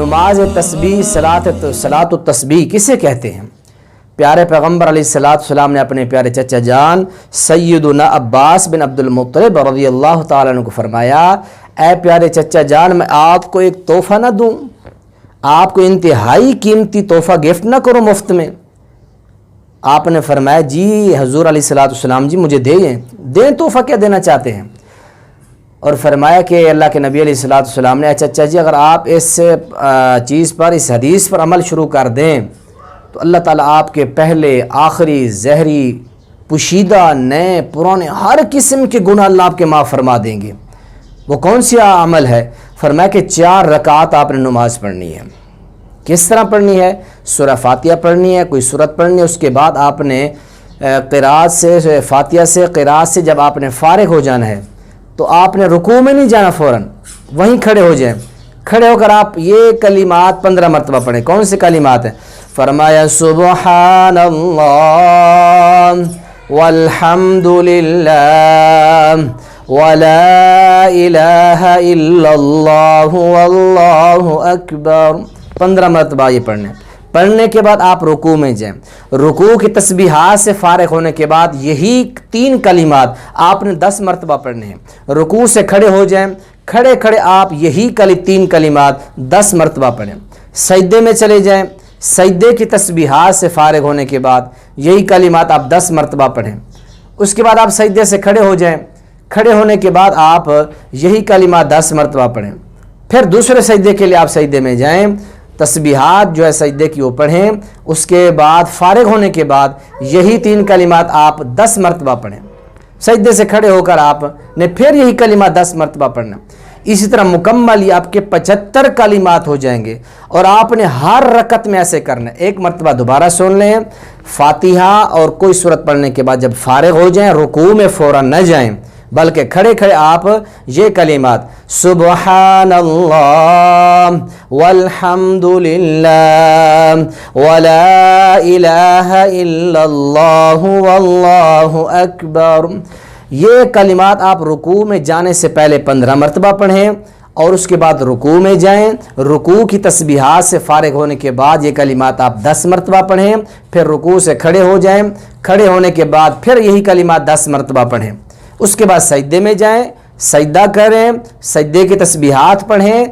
نماز تسبیح صلاۃ التسبیح کسے کہتے ہیں؟ پیارے پیغمبر علیہ الصلوۃ والسلام نے اپنے پیارے چچا جان سیدنا عباس بن عبد المطلب رضی اللہ تعالیٰ عنہ کو فرمایا، اے پیارے چچا جان، میں آپ کو ایک تحفہ نہ دوں؟ آپ کو انتہائی قیمتی تحفہ گفٹ نہ کروں مفت میں؟ آپ نے فرمایا جی حضور علیہ الصلوۃ والسلام جی مجھے دیں تحفہ، کیا دینا چاہتے ہیں؟ اور فرمایا کہ اللہ کے نبی علیہ الصلوۃ والسلام نے، چچا جی اگر آپ اس چیز پر، اس حدیث پر عمل شروع کر دیں تو اللہ تعالیٰ آپ کے پہلے آخری ظہری پوشیدہ نئے پرانے ہر قسم کے گناہ اللہ آپ کے معاف فرما دیں گے۔ وہ کون سی عمل ہے؟ فرمایا کہ 4 رکعات آپ نے نماز پڑھنی ہے۔ کس طرح پڑھنی ہے؟ سورہ فاتحہ پڑھنی ہے، کوئی سورت پڑھنی ہے، اس کے بعد آپ نے قرات سے، فاتحہ سے قرات سے جب آپ نے فارغ ہو جانا ہے تو آپ نے رکوع میں نہیں جانا، فوراً وہیں کھڑے ہو جائیں۔ کھڑے ہو کر آپ یہ کلمات 15 مرتبہ پڑھیں۔ کون سے کلمات ہیں؟ فرمایا سبحان اللہ والحمد للہ ولا الہ الا اللہ واللہ اکبر، 15 مرتبہ یہ پڑھنے کے بعد آپ رکوع میں جائیں۔ رکوع کی تسبیحات سے فارغ ہونے کے بعد یہی 3 کلمات آپ نے 10 مرتبہ پڑھنے ہیں۔ رکوع سے کھڑے ہو جائیں، کھڑے آپ یہی 3 کلمات 10 مرتبہ پڑھیں۔ سجدے میں چلے جائیں، سجدے کی تسبیحات سے فارغ ہونے کے بعد یہی کلمات آپ 10 مرتبہ پڑھیں۔ اس کے بعد آپ سجدے سے کھڑے ہو جائیں، کھڑے ہونے کے بعد آپ یہی کلمات 10 مرتبہ پڑھیں۔ پھر دوسرے سجدے کے لیے آپ سجدے میں جائیں، تسبیحات جو ہے سجدے کی وہ پڑھیں، اس کے بعد فارغ ہونے کے بعد یہی 3 کلمات آپ 10 مرتبہ پڑھیں۔ سجدے سے کھڑے ہو کر آپ نے پھر یہی کلمات 10 مرتبہ پڑھنا۔ اسی طرح مکمل یہ آپ کے 75 کلمات ہو جائیں گے، اور آپ نے ہر رکعت میں ایسے کرنا ہے۔ ایک مرتبہ دوبارہ سن لیں، فاتحہ اور کوئی سورت پڑھنے کے بعد جب فارغ ہو جائیں رکوع میں فوراً نہ جائیں، بلکہ کھڑے آپ یہ کلمات سبحان اللہ والحمد للہ ولا الہ الا اللہ واللہ اکبر، یہ کلمات آپ رکوع میں جانے سے پہلے 15 مرتبہ پڑھیں، اور اس کے بعد رکوع میں جائیں، رکوع کی تسبیحات سے فارغ ہونے کے بعد یہ کلمات آپ 10 مرتبہ پڑھیں، پھر رکوع سے کھڑے ہو جائیں، کھڑے ہونے کے بعد پھر یہی کلمات 10 مرتبہ پڑھیں۔ اس کے بعد سجدے میں جائیں، سجدہ کریں، سجدے کی تسبیحات پڑھیں،